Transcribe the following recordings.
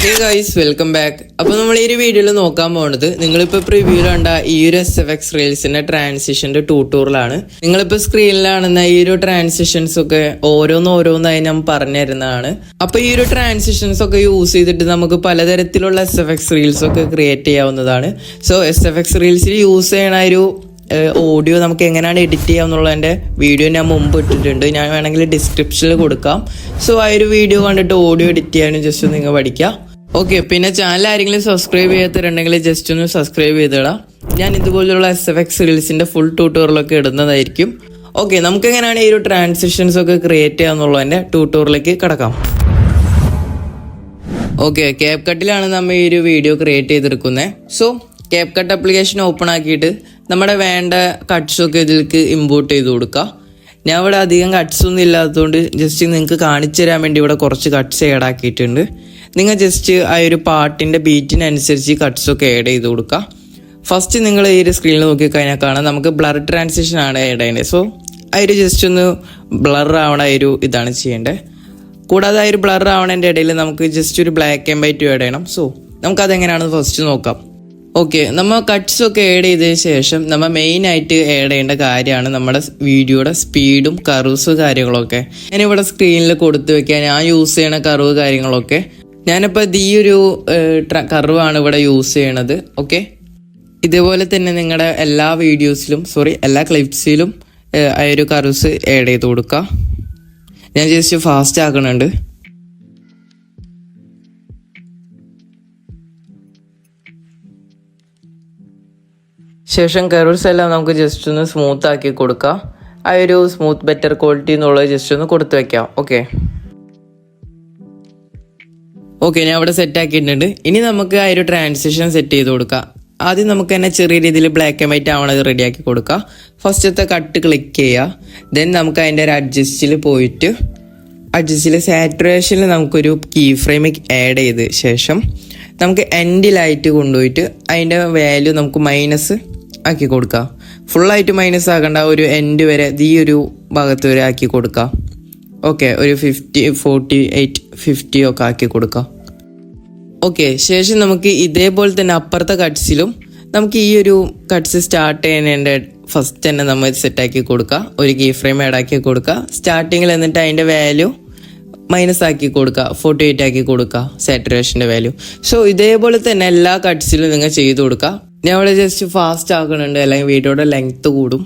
Hey guys, welcome back. അപ്പോൾ നമ്മൾ ഈ വീഡിയോയിൽ നോക്കാൻ പോകുന്നത് നിങ്ങളിപ്പോൾ പ്രിവ്യൂവിൽ കണ്ട ഈ ഒരു SFX റീൽസിന്റെ ട്രാൻസിഷന്റെ ട്യൂട്ടോറിയലാണ്. നിങ്ങളിപ്പോൾ സ്ക്രീനിലാണെന്ന ഈ ഒരു ട്രാൻസിഷൻസ് ഒക്കെ ഓരോന്നായി ഞാൻ പറഞ്ഞു തരുന്നതാണ്. അപ്പോൾ ഈ ഒരു ട്രാൻസിഷൻസ് ഒക്കെ യൂസ് ചെയ്തിട്ട് നമുക്ക് പലതരത്തിലുള്ള SFX റീൽസ് ഒക്കെ ക്രിയേറ്റ് ചെയ്യാവുന്നതാണ്. സോ SFX റീൽസിൽ യൂസ് ചെയ്യണ ഒരു ഓഡിയോ നമുക്ക് എങ്ങനെയാണ് എഡിറ്റ് ചെയ്യാമെന്നുള്ളതിൻ്റെ വീഡിയോ ഞാൻ മുമ്പ് ഇട്ടിട്ടുണ്ട്. ഞാൻ വേണമെങ്കിൽ ഡിസ്ക്രിപ്ഷനിൽ കൊടുക്കാം. സോ ആ ഒരു വീഡിയോ കണ്ടിട്ട് ഓഡിയോ എഡിറ്റ് ചെയ്യാനും ജസ്റ്റ് ഒന്ന് നിങ്ങൾ പഠിക്കാം. ഓക്കെ, പിന്നെ ചാനൽ ആരെങ്കിലും സബ്സ്ക്രൈബ് ചെയ്യാത്തവരുണ്ടെങ്കിൽ ജസ്റ്റ് ഒന്ന് സബ്സ്ക്രൈബ് ചെയ്തിടാം. ഞാൻ ഇതുപോലുള്ള SFX റീൽസിൻ്റെ ഫുൾ ട്യൂട്ടോറിയലൊക്കെ ഇടുന്നതായിരിക്കും. ഓക്കെ, നമുക്ക് എങ്ങനെയാണ് ഈ ഒരു ട്രാൻസിഷൻസ് ഒക്കെ ക്രിയേറ്റ് ചെയ്യാമെന്നുള്ളതിൻ്റെ ട്യൂട്ടോറിയലിലേക്ക് കിടക്കാം. ഓക്കെ, CapCutലാണ് നമ്മൾ ഈ ഒരു വീഡിയോ ക്രിയേറ്റ് ചെയ്തെടുക്കുന്നത്. സോ CapCut ആപ്ലിക്കേഷൻ ഓപ്പൺ ആക്കിയിട്ട് നമ്മുടെ വേണ്ട കട്ട്സൊക്കെ ഇതിലേക്ക് ഇമ്പോർട്ട് ചെയ്ത് കൊടുക്കുക. ഞാൻ ഇവിടെ അധികം കട്ട്സ് ഒന്നും ഇല്ലാത്തതുകൊണ്ട് ജസ്റ്റ് നിങ്ങൾക്ക് കാണിച്ചു തരാൻ വേണ്ടി ഇവിടെ കുറച്ച് കട്ട്സ് ആഡ് ആക്കിയിട്ടുണ്ട്. നിങ്ങൾ ജസ്റ്റ് ആ ഒരു പാട്ടിൻ്റെ ബീറ്റിനനുസരിച്ച് കട്ട്സൊക്കെ ആഡ് ചെയ്ത് കൊടുക്കുക. ഫസ്റ്റ് നിങ്ങൾ ഈ ഒരു സ്ക്രീനിൽ നോക്കിക്കഴിഞ്ഞാൽ കാണാം നമുക്ക് ബ്ലർ ട്രാൻസിഷൻ ആണ് ആഡ് ചെയ്യേണ്ടത്. സോ ആ ഒരു ജസ്റ്റ് ഒന്ന് ബ്ലർ ആവണ ഒരു ഇതാണ് ചെയ്യേണ്ടത്. കൂടാതെ ആ ഒരു ബ്ലർ ആവണതിൻ്റെ ഇടയിൽ നമുക്ക് ജസ്റ്റ് ഒരു ബ്ലാക്ക് ആൻഡ് വൈറ്റ് ആഡ് ചെയ്യണം. സോ നമുക്കതെങ്ങനെയാണെന്ന് ഫസ്റ്റ് നോക്കാം. ഓക്കെ, നമ്മൾ കട്ട്സൊക്കെ ആഡ് ചെയ്തതിന് ശേഷം നമ്മൾ മെയിനായിട്ട് ആഡ് ചെയ്യേണ്ട കാര്യമാണ് നമ്മുടെ വീഡിയോയുടെ സ്പീഡും കർവ്സ് കാര്യങ്ങളൊക്കെ. ഞാനിവിടെ സ്ക്രീനിൽ കൊടുത്തു വെക്കുക ഞാൻ യൂസ് ചെയ്യണ കർവ് കാര്യങ്ങളൊക്കെ. ഞാനിപ്പോൾ ഈ ഒരു കർവാണ് ഇവിടെ യൂസ് ചെയ്യണത്. ഓക്കെ, ഇതേപോലെ തന്നെ നിങ്ങളുടെ എല്ലാ വീഡിയോസിലും എല്ലാ ക്ലിപ്സിലും ആ ഒരു കർവ്സ് ആഡ് ചെയ്ത് കൊടുക്കുക. ഞാൻ ജസ്റ്റ് ഫാസ്റ്റ് ആക്കണുണ്ട്. ശേഷം കർവ്സ് എല്ലാം നമുക്ക് ജസ്റ്റ് ഒന്ന് സ്മൂത്ത് ആക്കി കൊടുക്കാം. ആ ഒരു സ്മൂത്ത് ബെറ്റർ ക്വാളിറ്റി എന്നുള്ളത് ജസ്റ്റ് ഒന്ന് കൊടുത്തു വെക്കാം. ഓക്കെ, ഞാൻ അവിടെ സെറ്റ് ആക്കിയിട്ടുണ്ട്. ഇനി നമുക്ക് ആ ഒരു ട്രാൻസിഷൻ സെറ്റ് ചെയ്ത് കൊടുക്കാം. ആദ്യം നമുക്ക് തന്നെ ചെറിയ രീതിയിൽ ബ്ലാക്ക് ആൻഡ് വൈറ്റ് ആവണത് റെഡിയാക്കി കൊടുക്കാം. ഫസ്റ്റത്തെ കട്ട് ക്ലിക്ക് ചെയ്യുക. ദെൻ നമുക്ക് അതിൻ്റെ ഒരു അഡ്ജസ്റ്റിൽ പോയിട്ട് അഡ്ജസ്റ്റിൽ സാറ്റുറേഷനിൽ നമുക്കൊരു കീ ഫ്രെയിം ആഡ് ചെയ്ത് ശേഷം നമുക്ക് എൻഡിലായിട്ട് കൊണ്ടുപോയിട്ട് അതിൻ്റെ വാല്യൂ നമുക്ക് മൈനസ് ആക്കി കൊടുക്കാം. ഫുള്ളായിട്ട് മൈനസ് ആക്കേണ്ട, ഒരു എൻഡ് വരെ ഈ ഒരു ഭാഗത്ത് വരെ ആക്കി കൊടുക്കാം. ഓക്കെ, ഒരു 50, 48, 50 ഒക്കെ ആക്കി കൊടുക്കാം. ഓക്കെ, ശേഷം നമുക്ക് ഇതേപോലെ തന്നെ അപ്പുറത്തെ കട്ട്സിലും നമുക്ക് ഈ ഒരു കട്ട്സ് സ്റ്റാർട്ട് ചെയ്യുന്നതിൻ്റെ ഫസ്റ്റ് തന്നെ നമ്മൾ സെറ്റാക്കി കൊടുക്കുക. ഒരു കീ ഫ്രെയിം ആഡ് ആക്കി കൊടുക്കുക സ്റ്റാർട്ടിങ്ങിൽ. എന്നിട്ട് അതിൻ്റെ വാല്യൂ മൈനസ് ആക്കി കൊടുക്കുക, 48 ആക്കി കൊടുക്കുക സാറ്റുറേഷൻ്റെ വാല്യൂ. സോ ഇതേപോലെ തന്നെ എല്ലാ കട്ട്സിലും നിങ്ങൾ ചെയ്ത് കൊടുക്കുക. ഞാൻ ഇവിടെ ജസ്റ്റ് ഫാസ്റ്റ് ആക്കണുണ്ട്, അല്ലെങ്കിൽ വീഡിയോയുടെ ലെങ്ത് കൂടും.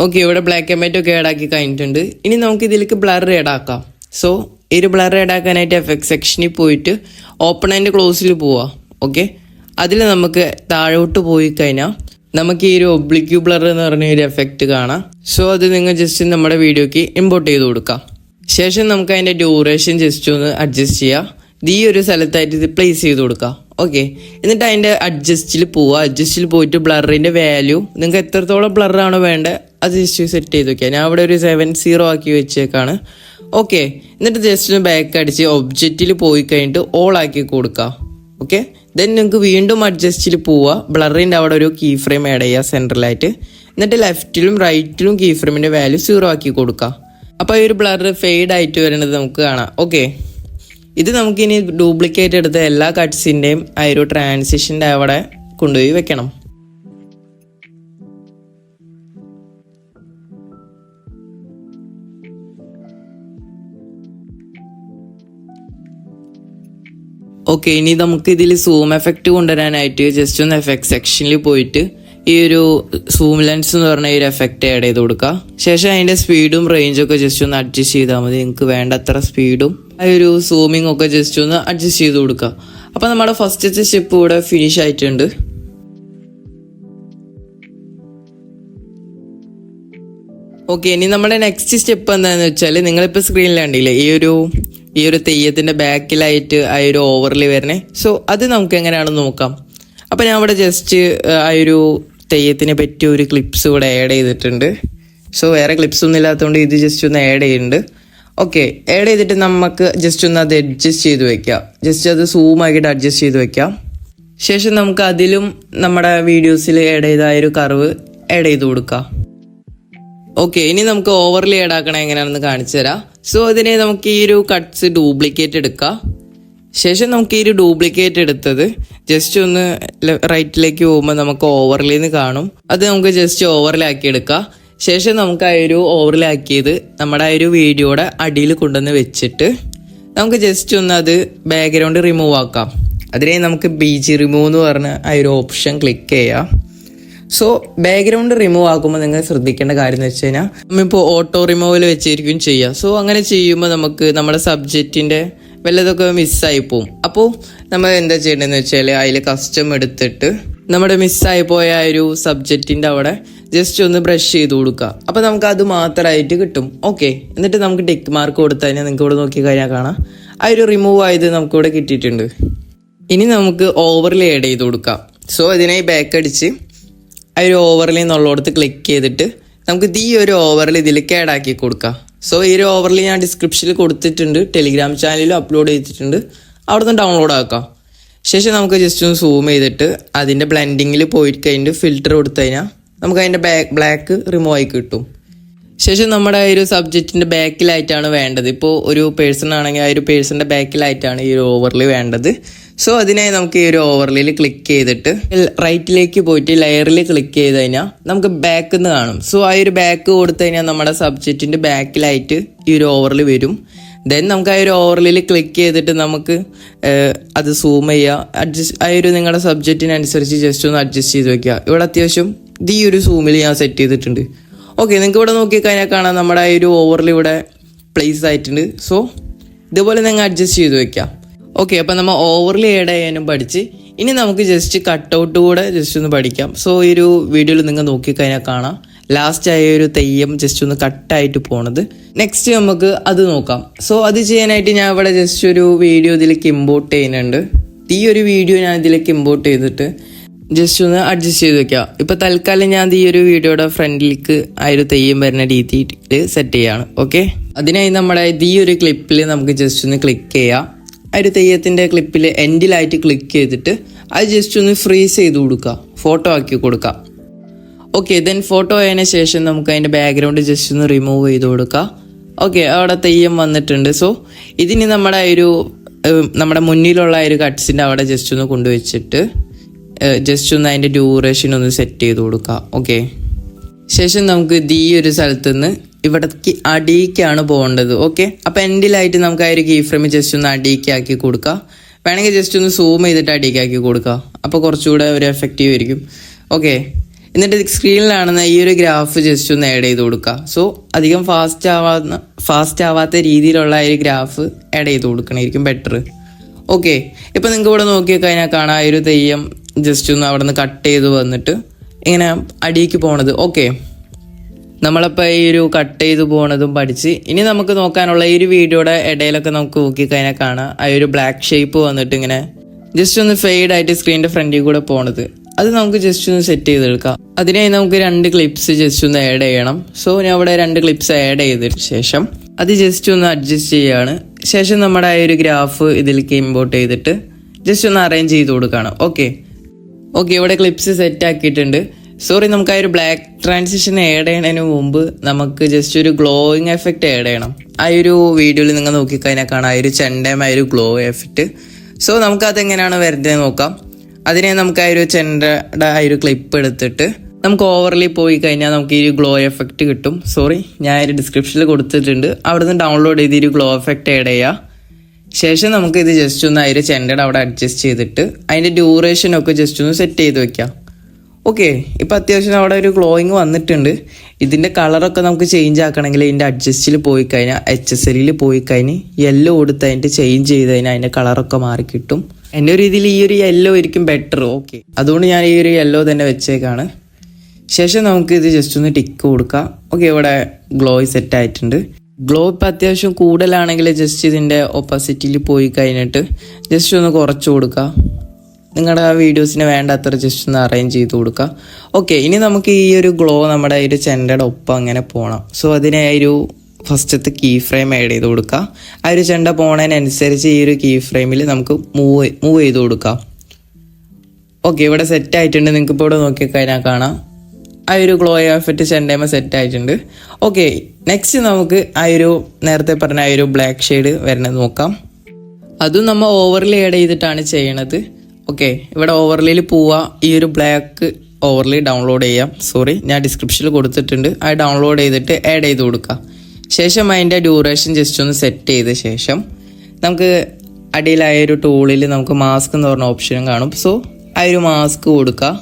ഓക്കെ, ഇവിടെ ബ്ലാക്ക് ആൻഡ് വൈറ്റ് ഒക്കെ ആഡ് ആക്കി കഴിഞ്ഞിട്ടുണ്ട്. ഇനി നമുക്ക് ഇതിലേക്ക് ബ്ലർ ആഡ് ആക്കാം. സോ ഈ ഒരു ബ്ലർ ആഡ് ആക്കാനായിട്ട് എഫക്ട് സെക്ഷനിൽ പോയിട്ട് ഓപ്പൺ ആൻഡ് ക്ലോസിൽ പോവാം. ഓക്കെ, അതിൽ നമുക്ക് താഴോട്ട് പോയി കഴിഞ്ഞാൽ നമുക്ക് ഈ ഒരു ഒബ്ലിക്യൂ ബ്ലർ എന്ന് പറഞ്ഞ ഒരു എഫക്റ്റ് കാണാം. സോ അത് നിങ്ങൾ ജസ്റ്റ് നമ്മുടെ വീഡിയോക്ക് ഇമ്പോർട്ട് ചെയ്ത് കൊടുക്കാം. ശേഷം നമുക്ക് അതിൻ്റെ ഡ്യൂറേഷൻ ജസ്റ്റ് ഒന്ന് അഡ്ജസ്റ്റ് ചെയ്യാം. ഈ ഒരു സ്ഥലത്തായിട്ട് ഇത് പ്ലേസ് ചെയ്ത് കൊടുക്കാം. ഓക്കെ, എന്നിട്ട് അതിൻ്റെ അഡ്ജസ്റ്റിൽ പോവുക. അഡ്ജസ്റ്റിൽ പോയിട്ട് ബ്ലറിൻ്റെ വാല്യൂ നിങ്ങൾക്ക് എത്രത്തോളം ബ്ലറാണോ വേണ്ടത് അത് ജസ്റ്റ് സെറ്റ് ചെയ്ത് വെക്കുക. ഞാൻ അവിടെ ഒരു 70 ആക്കി വെച്ചേക്കാണ്. ഓക്കെ, എന്നിട്ട് ജസ്റ്റ് ഒന്ന് ബാക്ക് അടിച്ച് ഒബ്ജക്റ്റിൽ പോയി കഴിഞ്ഞിട്ട് ഓൾ ആക്കി കൊടുക്കുക. ഓക്കെ, ദെൻ നിങ്ങൾക്ക് വീണ്ടും അഡ്ജസ്റ്റിൽ പോവുക. ബ്ലറിൻ്റെ അവിടെ ഒരു കീ ഫ്രെയിം ആഡ് ചെയ്യുക സെൻട്രലായിട്ട്. എന്നിട്ട് ലെഫ്റ്റിലും റൈറ്റിലും കീ ഫ്രെയിമിൻ്റെ വാല്യൂ 0 ആക്കി കൊടുക്കുക. അപ്പോൾ ഈ ഒരു ബ്ലർ ഫെയ്ഡ് ആയിട്ട് വരുന്നത് നമുക്ക് കാണാം. ഓക്കെ, ഇത് നമുക്കിനി ഡ്യൂപ്ലിക്കേറ്റ് എടുത്ത എല്ലാ കട്ട്സിൻ്റെയും ആ ഒരു ട്രാൻസിഷൻ്റെ അവിടെ കൊണ്ടുപോയി വെക്കണം. ഓക്കെ, ഇനി നമുക്ക് ഇതിൽ സൂം എഫക്റ്റ് കൊണ്ടുവരാനായിട്ട് ജസ്റ്റ് ഒന്ന് എഫക്ട് സെക്ഷനിൽ പോയിട്ട് ഈ ഒരു സൂം ലെൻസ് എന്ന് പറഞ്ഞ ഒരു എഫക്റ്റ് ആഡ് ചെയ്ത് കൊടുക്കുക. ശേഷം അതിൻ്റെ സ്പീഡും റേഞ്ചൊക്കെ ജസ്റ്റ് ഒന്ന് അഡ്ജസ്റ്റ് ചെയ്താൽ മതി. നിങ്ങൾക്ക് വേണ്ടത്ര സ്പീഡും ആ ഒരു സൂമിങ് ഒക്കെ ജസ്റ്റ് ഒന്ന് അഡ്ജസ്റ്റ് ചെയ്ത് കൊടുക്കുക. അപ്പോൾ നമ്മുടെ ഫസ്റ്റത്തെ സ്റ്റെപ്പ് ഇവിടെ ഫിനിഷ് ആയിട്ടുണ്ട്. ഓക്കെ, ഇനി നമ്മുടെ നെക്സ്റ്റ് സ്റ്റെപ്പ് എന്താണെന്ന് വെച്ചാൽ നിങ്ങളിപ്പോൾ സ്ക്രീനിൽ കണ്ടില്ലേ ഈ ഒരു തെയ്യത്തിൻ്റെ ബാക്കിലായിട്ട് ആ ഒരു ഓവർലി വരണേ. സോ അത് നമുക്ക് എങ്ങനെയാണെന്ന് നോക്കാം. അപ്പോൾ ഞാൻ ഇവിടെ ജസ്റ്റ് ആ ഒരു തെയ്യത്തിന് പറ്റിയ ഒരു ക്ലിപ്സ് ഇവിടെ ആഡ് ചെയ്തിട്ടുണ്ട്. സോ വേറെ ക്ലിപ്സ് ഒന്നും ഇല്ലാത്തതുകൊണ്ട് ഇത് ജസ്റ്റ് ഒന്ന് ആഡ് ചെയ്യുന്നുണ്ട്. ഓക്കെ, ആഡ് ചെയ്തിട്ട് നമുക്ക് ജസ്റ്റ് ഒന്ന് അത് അഡ്ജസ്റ്റ് ചെയ്ത് വെക്കാം. ജസ്റ്റ് അത് സൂം ആക്കിയിട്ട് അഡ്ജസ്റ്റ് ചെയ്ത് വെക്കാം. ശേഷം നമുക്ക് അതിലും നമ്മുടെ വീഡിയോസിൽ ആഡ് ചെയ്ത ആ ഒരു കർവ് ആഡ് ചെയ്ത് കൊടുക്കാം. ഓക്കെ, ഇനി നമുക്ക് ഓവർലേ ആഡ് ആക്കണം എങ്ങനെയാണെന്ന് കാണിച്ചു തരാം. സോ അതിനെ നമുക്ക് ഈ ഒരു കട്ട്സ് ഡ്യൂപ്ലിക്കേറ്റ് എടുക്കാം. ശേഷം നമുക്ക് ഈ ഒരു ഡ്യൂപ്ലിക്കേറ്റ് എടുത്തത് ജസ്റ്റ് ഒന്ന് റൈറ്റിലേക്ക് പോകുമ്പോൾ നമുക്ക് ഓവർലേന്ന് കാണും. അത് നമുക്ക് ജസ്റ്റ് ഓവർലേ ആക്കി എടുക്കാം. ശേഷം നമുക്ക് ആ ഒരു ഓവർലേ ആക്കിയത് നമ്മുടെ ആ ഒരു വീഡിയോയുടെ അടിയിൽ കൊണ്ടുവന്ന് വെച്ചിട്ട് നമുക്ക് ജസ്റ്റ് ഒന്ന് അത് ബാക്ക്ഗ്രൗണ്ട് റിമൂവ് ആക്കാം. അതിനെ നമുക്ക് BG റിമൂവ് എന്ന് പറഞ്ഞ ആ ഒരു ഓപ്ഷൻ ക്ലിക്ക് ചെയ്യാം. സോ ബാക്ക്ഗ്രൗണ്ട് റിമൂവ് ആക്കുമ്പോൾ നിങ്ങൾ ശ്രദ്ധിക്കേണ്ട കാര്യം എന്ന് വെച്ച് കഴിഞ്ഞാൽ നമ്മളിപ്പോൾ ഓട്ടോ റിമൂവൽ വെച്ചായിരിക്കും ചെയ്യുക. സോ അങ്ങനെ ചെയ്യുമ്പോൾ നമുക്ക് നമ്മുടെ സബ്ജക്റ്റിൻ്റെ വല്ലതൊക്കെ മിസ്സായി പോവും. അപ്പോൾ നമ്മൾ എന്താ ചെയ്യേണ്ടതെന്ന് വെച്ചാൽ അതിൽ കസ്റ്റം എടുത്തിട്ട് നമ്മുടെ മിസ്സായി പോയ ആ ഒരു സബ്ജക്റ്റിൻ്റെ അവിടെ ജസ്റ്റ് ഒന്ന് ബ്രഷ് ചെയ്ത് കൊടുക്കുക. അപ്പോൾ നമുക്ക് അത് മാത്രമായിട്ട് കിട്ടും. ഓക്കെ, എന്നിട്ട് നമുക്ക് ടിക്ക് മാർക്ക് കൊടുത്തു കഴിഞ്ഞാൽ നിങ്ങൾക്ക് ഇവിടെ നോക്കി കഴിഞ്ഞാൽ കാണാം ആ ഒരു റിമൂവ് ആയത് നമുക്കിവിടെ കിട്ടിയിട്ടുണ്ട്. ഇനി നമുക്ക് ഓവർലേ ആഡ് ചെയ്ത് കൊടുക്കാം. സോ അതിനായി ബാക്ക് അടിച്ച് ആ ഒരു ഓവർലേ എന്നുള്ളിടത്ത് ക്ലിക്ക് ചെയ്തിട്ട് നമുക്ക് ഈ ഒരു ഓവർലേ ഇതിലേക്ക് ആഡ് ആക്കി കൊടുക്കാം. സോ ഈ ഒരു ഓവർലേ ഞാൻ ഡിസ്ക്രിപ്ഷനിൽ കൊടുത്തിട്ടുണ്ട്, ടെലിഗ്രാം ചാനലിൽ അപ്ലോഡ് ചെയ്തിട്ടുണ്ട്, അവിടെ നിന്ന് ഡൗൺലോഡ് ആക്കാം. ശേഷം നമുക്ക് ജസ്റ്റ് ഒന്ന് സൂം ചെയ്തിട്ട് അതിൻ്റെ ബ്ലെൻഡിങ്ങിൽ പോയിട്ട് കഴിഞ്ഞിട്ട് ഫിൽറ്റർ കൊടുത്തു കഴിഞ്ഞാൽ നമുക്ക് അതിൻ്റെ ബ്ലാക്ക് റിമൂവ് ആയി കിട്ടും. ശേഷം നമ്മുടെ ആ ഒരു സബ്ജക്റ്റിൻ്റെ ബാക്കിലായിട്ടാണ് വേണ്ടത്. ഇപ്പോൾ ഒരു പേഴ്സൺ ആണെങ്കിൽ ആ ഒരു പേഴ്സണിൻ്റെ ബാക്കിലായിട്ടാണ് ഈ ഒരു ഓവർലേ വേണ്ടത്. സോ അതിനായി നമുക്ക് ഈ ഒരു ഓവർലേയിൽ ക്ലിക്ക് ചെയ്തിട്ട് റൈറ്റിലേക്ക് പോയിട്ട് ലെയറിൽ ക്ലിക്ക് ചെയ്ത് കഴിഞ്ഞാൽ നമുക്ക് ബാക്ക് എന്ന് കാണും. സോ ആ ഒരു ബാക്ക് കൊടുത്തു കഴിഞ്ഞാൽ നമ്മുടെ സബ്ജക്റ്റിൻ്റെ ബാക്കിലായിട്ട് ഈ ഒരു ഓവർലേ വരും. ദെൻ നമുക്ക് ആ ഒരു ഓവർലേയിൽ ക്ലിക്ക് ചെയ്തിട്ട് നമുക്ക് അത് സൂം ചെയ്യുക. ആ ഒരു നിങ്ങളുടെ സബ്ജക്റ്റിനനുസരിച്ച് ജസ്റ്റ് ഒന്ന് അഡ്ജസ്റ്റ് ചെയ്ത് വെക്കുക. ഇവിടെ അത്യാവശ്യം ഈ ഒരു സൂമിൽ ഞാൻ സെറ്റ് ചെയ്തിട്ടുണ്ട്. ഓക്കെ, നിങ്ങൾക്ക് ഇവിടെ നോക്കിക്കഴിഞ്ഞാൽ കാണാം നമ്മുടെ ആ ഒരു ഓവർലേ ഇവിടെ പ്ലേസ് ആയിട്ടുണ്ട്. സോ ഇതുപോലെ നിങ്ങൾ അഡ്ജസ്റ്റ് ചെയ്ത് വെക്കാം. ഓക്കെ, അപ്പം നമ്മൾ ഓവർലേ ആഡ് ചെയ്യാനും പഠിച്ച് ഇനി നമുക്ക് ജസ്റ്റ് കട്ടൗട്ട് കൂടെ ജസ്റ്റ് ഒന്ന് പഠിക്കാം. സോ ഈ ഒരു വീഡിയോയിൽ നിങ്ങൾ നോക്കിക്കഴിഞ്ഞാൽ കാണാം ലാസ്റ്റ് ആയ ഒരു തെയ്യം ജസ്റ്റ് ഒന്ന് കട്ടായിട്ട് പോണത്. നെക്സ്റ്റ് നമുക്ക് അത് നോക്കാം. സോ അത് ചെയ്യാനായിട്ട് ഞാൻ ഇവിടെ ജസ്റ്റ് ഒരു വീഡിയോ ഇതിലേക്ക് ഇമ്പോർട്ട് ചെയ്യുന്നുണ്ട്. ഈ ഒരു വീഡിയോ ഞാൻ ഇതിലേക്ക് ഇമ്പോർട്ട് ചെയ്തിട്ട് ജസ്റ്റ് ഒന്ന് അഡ്ജസ്റ്റ് ചെയ്ത് വെക്കാം. ഇപ്പം തൽക്കാലം ഞാൻ ഈ ഒരു വീഡിയോയുടെ ഫ്രണ്ടിലേക്ക് ആ ഒരു തെയ്യം വരുന്ന രീതിയിൽ സെറ്റ് ചെയ്യാണ്. ഓക്കെ, അതിനായി നമ്മുടെ ഈ ഒരു ക്ലിപ്പിൽ നമുക്ക് ജസ്റ്റ് ഒന്ന് ക്ലിക്ക് ചെയ്യാം. ആ ഒരു തെയ്യത്തിൻ്റെ ക്ലിപ്പിൽ എൻഡിലായിട്ട് ക്ലിക്ക് ചെയ്തിട്ട് അത് ജസ്റ്റ് ഒന്ന് ഫ്രീസ് ചെയ്ത് കൊടുക്കുക, ഫോട്ടോ ആക്കി കൊടുക്കുക. ഓക്കെ, ദെൻ ഫോട്ടോ ആയതിനു ശേഷം നമുക്ക് അതിൻ്റെ ബാക്ക്ഗ്രൗണ്ട് ജസ്റ്റ് ഒന്ന് റിമൂവ് ചെയ്ത് കൊടുക്കുക. ഓക്കെ, അവിടെ തെയ്യം വന്നിട്ടുണ്ട്. സോ ഇതിന് നമ്മുടെ മുന്നിലുള്ള ഒരു കട്ട്സിൻ്റെ അവിടെ ജസ്റ്റ് ഒന്ന് കൊണ്ടുവച്ചിട്ട് ജസ്റ്റ് ഒന്ന് അതിൻ്റെ ഡ്യൂറേഷൻ ഒന്ന് സെറ്റ് ചെയ്ത് കൊടുക്കുക. ഓക്കെ, ശേഷം നമുക്ക് ഈ ഒരു സ്ഥലത്ത് നിന്ന് ഇവിടേക്ക് അടിയിക്കാണ് പോകേണ്ടത്. ഓക്കെ, അപ്പോൾ എൻഡിലായിട്ട് നമുക്ക് ആ ഒരു കീ ഫ്രെയിം ജസ്റ്റ് ഒന്ന് അടിയിക്കാക്കി കൊടുക്കുക. വേണമെങ്കിൽ ജസ്റ്റ് ഒന്ന് സൂം ചെയ്തിട്ട് അടിയിക്കാക്കി കൊടുക്കുക. അപ്പോൾ കുറച്ചുകൂടെ ഒരു എഫക്റ്റീവ് ആയിരിക്കും. ഓക്കെ, എന്നിട്ട് സ്ക്രീനിലാണെന്ന ഈ ഒരു ഗ്രാഫ് ജസ്റ്റ് ഒന്ന് ആഡ് ചെയ്ത് കൊടുക്കുക. സോ അധികം ഫാസ്റ്റ് ആവാത്ത രീതിയിലുള്ള ഈ ഗ്രാഫ് ആഡ് ചെയ്ത് കൊടുക്കണമായിരിക്കും ബെറ്റർ. ഓക്കെ, ഇപ്പം നിങ്ങൾക്ക് ഇവിടെ നോക്കിക്കഴിഞ്ഞാൽ കാണാം ആ ഒരു തെയ്യം ജസ്റ്റ് ഒന്ന് അവിടെ നിന്ന് കട്ട് ചെയ്ത് വന്നിട്ട് ഇങ്ങനെ അടിയിലേക്ക് പോണത്. ഓക്കെ, നമ്മളപ്പോൾ ഈ ഒരു കട്ട് ചെയ്ത് പോണതും പഠിച്ച് ഇനി നമുക്ക് നോക്കാനുള്ള ഈ ഒരു വീഡിയോയുടെ ഇടയിലൊക്കെ നമുക്ക് നോക്കിക്കഴിഞ്ഞാൽ കാണാം ആ ഒരു ബ്ലാക്ക് ഷേപ്പ് വന്നിട്ട് ഇങ്ങനെ ജസ്റ്റ് ഒന്ന് ഫെയ്ഡായിട്ട് സ്ക്രീനിൻ്റെ ഫ്രണ്ടിൽ കൂടെ പോണത്. അത് നമുക്ക് ജസ്റ്റ് ഒന്ന് സെറ്റ് ചെയ്തെടുക്കാം. അതിനായി നമുക്ക് 2 ക്ലിപ്സ് ജസ്റ്റ് ഒന്ന് ആഡ് ചെയ്യണം. സോ ഞാൻ ഇവിടെ 2 ക്ലിപ്സ് ആഡ് ചെയ്തതിന് ശേഷം അത് ജസ്റ്റ് ഒന്ന് അഡ്ജസ്റ്റ് ചെയ്യുകയാണ്. ശേഷം നമ്മുടെ ആ ഒരു ഗ്രാഫ് ഇതിലേക്ക് ഇമ്പോർട്ട് ചെയ്തിട്ട് ജസ്റ്റ് ഒന്ന് അറേഞ്ച് ചെയ്ത് കൊടുക്കുകയാണ്. ഓക്കെ, ഇവിടെ ക്ലിപ്സ് സെറ്റ് ആക്കിയിട്ടുണ്ട്. സോറി, നമുക്ക് ആ ഒരു ബ്ലാക്ക് ട്രാൻസിഷൻ ആഡ് ചെയ്യുന്നതിന് മുമ്പ് നമുക്ക് ജസ്റ്റ് ഒരു ഗ്ലോയിങ് എഫക്റ്റ് ആഡ് ചെയ്യണം. ആ ഒരു വീഡിയോയിൽ നിങ്ങൾ നോക്കിക്കഴിഞ്ഞാൽ കാണാം ആ ഒരു ചെണ്ടയും ആ ഒരു ഗ്ലോ എഫക്റ്റ്. സോ നമുക്കത് എങ്ങനെയാണ് വരുന്നത് നോക്കാം. അതിനെ നമുക്ക് ആ ഒരു ചെണ്ടയുടെ ആ ഒരു ക്ലിപ്പ് എടുത്തിട്ട് നമുക്ക് ഓവർലേ പോയി കഴിഞ്ഞാൽ നമുക്ക് ഈ ഒരു ഗ്ലോ എഫക്റ്റ് കിട്ടും. സോറി, ഞാൻ ഒരു ഡിസ്ക്രിപ്ഷനിൽ കൊടുത്തിട്ടുണ്ട്, അവിടെ നിന്ന് ഡൗൺലോഡ് ചെയ്ത് ഈ ഒരു ഗ്ലോ എഫക്റ്റ് ആഡ് ചെയ്യുക. ശേഷം നമുക്ക് ഇത് ജസ്റ്റ് ഒന്ന് ആ ഒരു ചെണ്ടയുടെ അവിടെ അഡ്ജസ്റ്റ് ചെയ്തിട്ട് അതിൻ്റെ ഡ്യൂറേഷനൊക്കെ ജസ്റ്റ് ഒന്ന് സെറ്റ് ചെയ്ത് വെക്കാം. ഓക്കെ, ഇപ്പോൾ അത്യാവശ്യം അവിടെ ഒരു ഗ്ലോയിങ് വന്നിട്ടുണ്ട്. ഇതിൻ്റെ കളറൊക്കെ നമുക്ക് ചേഞ്ച് ആക്കണമെങ്കിൽ ഇതിൻ്റെ അഡ്ജസ്റ്റിൽ പോയി കഴിഞ്ഞാൽ HSL പോയി കഴിഞ്ഞ് യെല്ലോ കൊടുത്ത് അതിൻ്റെ ചേഞ്ച് ചെയ്ത് കഴിഞ്ഞാൽ അതിൻ്റെ കളറൊക്കെ മാറി കിട്ടും. എൻ്റെ ഒരു രീതിയിൽ ഈ ഒരു യെല്ലോ ആയിരിക്കും ബെറ്റർ. ഓക്കെ, അതുകൊണ്ട് ഞാൻ ഈ ഒരു യെല്ലോ തന്നെ വെച്ചേക്കാണ്. ശേഷം നമുക്ക് ഇത് ജസ്റ്റ് ഒന്ന് ടിക്ക് കൊടുക്കാം. ഓക്കെ, ഇവിടെ ഗ്ലോ സെറ്റ് ആയിട്ടുണ്ട്. ഗ്ലോ ഇപ്പം അത്യാവശ്യം കൂടുതലാണെങ്കിൽ ജസ്റ്റ് ഇതിൻ്റെ ഓപ്പോസിറ്റിൽ പോയി കഴിഞ്ഞിട്ട് ജസ്റ്റ് ഒന്ന് കുറച്ച് കൊടുക്കുക. നിങ്ങളുടെ ആ വീഡിയോസിന് വേണ്ടത്ര ജസ്റ്റ് ഒന്ന് അറേഞ്ച് ചെയ്ത് കൊടുക്കുക. ഓക്കെ, ഇനി നമുക്ക് ഈ ഒരു ഗ്ലോ നമ്മുടെ ഒരു ചെണ്ടയുടെ ഒപ്പം അങ്ങനെ പോകണം. സോ അതിനെ ഒരു ഫസ്റ്റത്തെ കീ ഫ്രെയിം ആഡ് ചെയ്ത് കൊടുക്കുക. ആ ഒരു ചെണ്ട പോണതിനനുസരിച്ച് ഈ ഒരു കീ ഫ്രെയിമിൽ നമുക്ക് മൂവ് ചെയ്ത് കൊടുക്കാം. ഓക്കെ, ഇവിടെ സെറ്റ് ആയിട്ടുണ്ട്. നിങ്ങൾക്ക് ഇപ്പോൾ ഇവിടെ നോക്കിക്കഴിഞ്ഞാൽ കാണാം ആ ഒരു ഗ്ലോ എഫക്റ്റ് ചെണ്ടേമ സെറ്റ് ആയിട്ടുണ്ട്. ഓക്കെ, നെക്സ്റ്റ് നമുക്ക് ആ ഒരു നേരത്തെ പറഞ്ഞ ആ ഒരു ബ്ലാക്ക് ഷെയ്ഡ് വരുന്നത് നോക്കാം. അതും നമ്മൾ ഓവർലേ ആഡ് ചെയ്തിട്ടാണ് ചെയ്യണത്. ഓക്കെ, ഇവിടെ ഓവർലേയിൽ പോവുക, ഈ ഒരു ബ്ലാക്ക് ഓവർലേ ഡൗൺലോഡ് ചെയ്യാം. സോറി, ഞാൻ ഡിസ്ക്രിപ്ഷനിൽ കൊടുത്തിട്ടുണ്ട്. അത് ഡൗൺലോഡ് ചെയ്തിട്ട് ആഡ് ചെയ്ത് കൊടുക്കുക. ശേഷം അതിൻ്റെ ഡ്യൂറേഷൻ ജസ്റ്റ് ഒന്ന് സെറ്റ് ചെയ്ത ശേഷം നമുക്ക് അടിയിലായ ഒരു ടൂളിൽ നമുക്ക് മാസ്ക് എന്ന് പറഞ്ഞ ഓപ്ഷനും കാണും. സോ ആ ഒരു മാസ്ക് കൊടുക്കുക.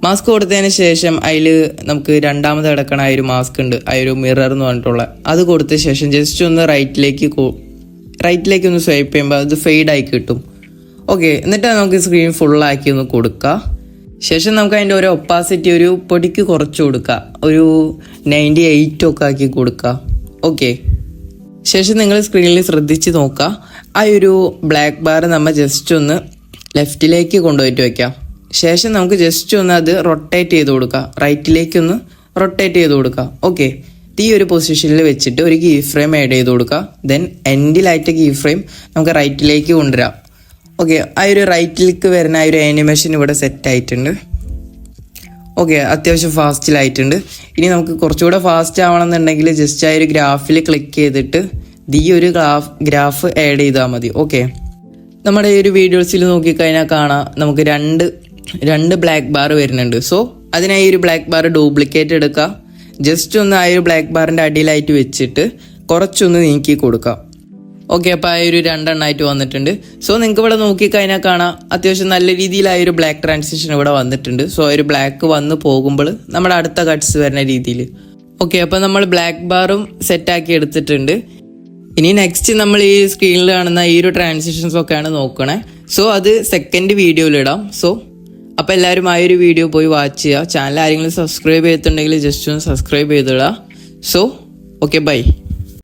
മാസ്ക് കൊടുത്തതിന് ശേഷം അതിൽ നമുക്ക് രണ്ടാമത് കിടക്കണ ആ ഒരു മാസ്ക് ഉണ്ട്, ആ ഒരു മിറർ എന്ന് പറഞ്ഞിട്ടുള്ള അത് കൊടുത്ത ശേഷം ജസ്റ്റ് ഒന്ന് റൈറ്റിലേക്ക് ഒന്ന് സ്വൈപ്പ് ചെയ്യുമ്പോൾ അത് ഫെയ്ഡായി കിട്ടും. ഓക്കെ, എന്നിട്ട് നമുക്ക് സ്ക്രീൻ ഫുള്ളാക്കി ഒന്ന് കൊടുക്കുക. ശേഷം നമുക്ക് അതിൻ്റെ ഒരു ഒപ്പാസിറ്റി ഒരു പൊടിക്ക് കുറച്ച് കൊടുക്കുക, ഒരു 98 ഒക്കെ ആക്കി കൊടുക്കുക. ഓക്കെ, ശേഷം നിങ്ങൾ സ്ക്രീനിൽ ശ്രദ്ധിച്ച് നോക്കുക. ആ ഒരു ബ്ലാക്ക് ബാർ നമ്മൾ ജസ്റ്റ് ഒന്ന് ലെഫ്റ്റിലേക്ക് കൊണ്ടുപോയിട്ട് വയ്ക്കാം. ശേഷം നമുക്ക് ജസ്റ്റ് ഒന്ന് അത് റൊട്ടേറ്റ് ചെയ്ത് കൊടുക്കുക, റൈറ്റിലേക്കൊന്ന് റൊട്ടേറ്റ് ചെയ്ത് കൊടുക്കുക. ഓക്കെ, ഈ ഒരു പൊസിഷനിൽ വെച്ചിട്ട് ഒരു കീ ഫ്രെയിം ആഡ് ചെയ്ത് കൊടുക്കുക. ദെൻ എൻഡിലായിട്ട് കീ ഫ്രെയിം നമുക്ക് റൈറ്റിലേക്ക് കൊണ്ടുവരാം. ഓക്കെ, ആ ഒരു റൈറ്റിലേക്ക് വരുന്ന ആ ഒരു ആനിമേഷൻ ഇവിടെ സെറ്റ് ആയിട്ടുണ്ട്. ഓക്കെ, അത്യാവശ്യം ഫാസ്റ്റിലായിട്ടുണ്ട്. ഇനി നമുക്ക് കുറച്ചുകൂടെ ഫാസ്റ്റ് ആവണമെന്നുണ്ടെങ്കിൽ ജസ്റ്റ് ആ ഒരു ഗ്രാഫിൽ ക്ലിക്ക് ചെയ്തിട്ട് ഈ ഒരു ഗ്രാഫ് ആഡ് ചെയ്താൽ മതി. ഓക്കെ, നമ്മുടെ ഈ ഒരു വീഡിയോസിൽ നോക്കിക്കഴിഞ്ഞാൽ കാണാം നമുക്ക് രണ്ട് ബ്ലാക്ക് ബാർ വരുന്നുണ്ട്. സോ അതിനായി ഒരു ബ്ലാക്ക് ബാർ ഡ്യൂപ്ലിക്കേറ്റ് എടുക്കുക. ജസ്റ്റ് ഒന്ന് ആ ഒരു ബ്ലാക്ക് ബാറിൻ്റെ അടിയിലായിട്ട് വെച്ചിട്ട് കുറച്ചൊന്ന് നീക്കി കൊടുക്കുക. ഓക്കെ, അപ്പോൾ ആ ഒരു 2 എണ്ണമായിട്ട് വന്നിട്ടുണ്ട്. സോ നിങ്ങൾക്ക് ഇവിടെ നോക്കിക്കഴിഞ്ഞാൽ കാണാം അത്യാവശ്യം നല്ല രീതിയിൽ ആ ഒരു ബ്ലാക്ക് ട്രാൻസിഷൻ ഇവിടെ വന്നിട്ടുണ്ട്. സോ ആ ഒരു ബ്ലാക്ക് വന്ന് പോകുമ്പോൾ നമ്മുടെ അടുത്ത കട്ട്സ് വരുന്ന രീതിയിൽ. ഓക്കെ, അപ്പോൾ നമ്മൾ ബ്ലാക്ക് ബാറും സെറ്റാക്കി എടുത്തിട്ടുണ്ട്. ഇനി നെക്സ്റ്റ് നമ്മൾ ഈ സ്ക്രീനിൽ കാണുന്ന ഈ ഒരു ട്രാൻസിഷൻസ് ഒക്കെയാണ് നോക്കണേ. സോ അത് സെക്കൻഡ് വീഡിയോയിലിടാം. സോ അപ്പോൾ എല്ലാവരും ആ ഒരു വീഡിയോ പോയി വാച്ച് ചെയ്യുക. ചാനൽ ആരെങ്കിലും സബ്സ്ക്രൈബ് ചെയ്തിട്ടുണ്ടെങ്കിൽ ജസ്റ്റ് ഒന്ന് സബ്സ്ക്രൈബ് ചെയ്തിടുക. So okay, by.